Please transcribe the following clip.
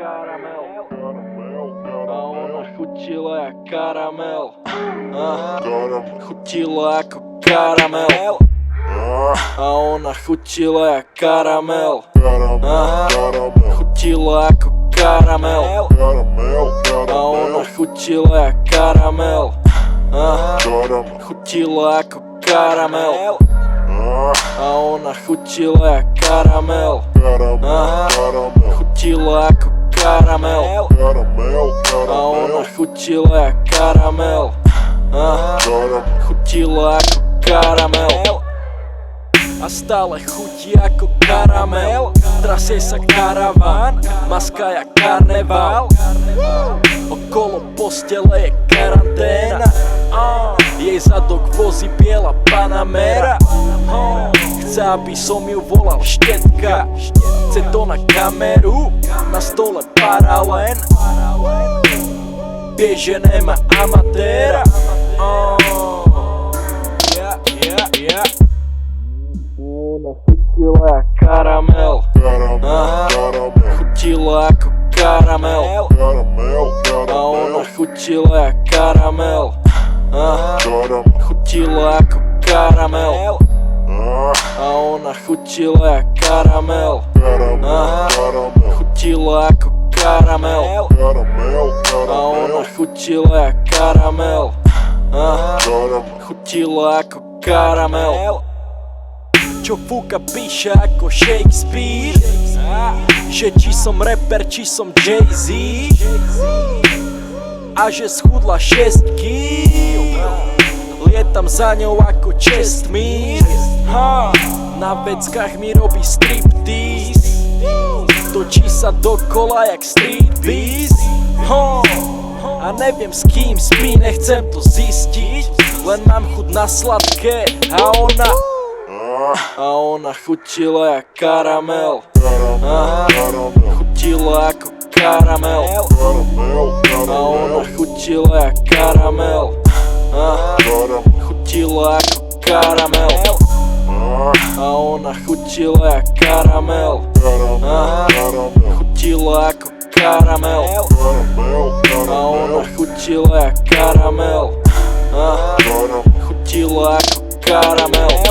Karamel. A ona chutila jak karamel. Chutila jako karamel. A ona chutila jak karamel. Chutila jako karamel. A ona chutila jak karamel. Chutila jako karamel. A ona chutila jak karamel. Chutila jako karamel. A ona chutila jak karamel. Chutila jako karamel. A stále chutí ako karamel. Trasie sa karaván, maska jak karneval. Okolo postele je karanténa. Jej zadok vozí biela Panamera. Chce, aby som ju volal Štetka. Chce to na kameru, na stole paralen. Vie, že nemá amatéra. Ona chutila jak karamel. Chutila jako karamel. A ona chutila jak karamel. Chutila jako karamel. A ona chutila jak karamel. Chutila jako karamel. A ona chutila jak karamel. Chutila jako karamel. Čo fúka píše ako Shakespeare. Že či som rapper, či som Jay-Z. A že schudla 6 kg. Lietam za ňou ako Čestmír. Na veckách mi robí striptease. Točí sa dokola jak street beast. A neviem s kým spí, nechcem to zistiť. Len mám chuť na sladké. A ona chutila jak karamel. Chutila jako karamel. A ona chutila jak karamel. Chutila jako karamel. A ona chutila jak karamel. Chutila jako karamel. A ona chutila jak karamel. Chutila jako karamel.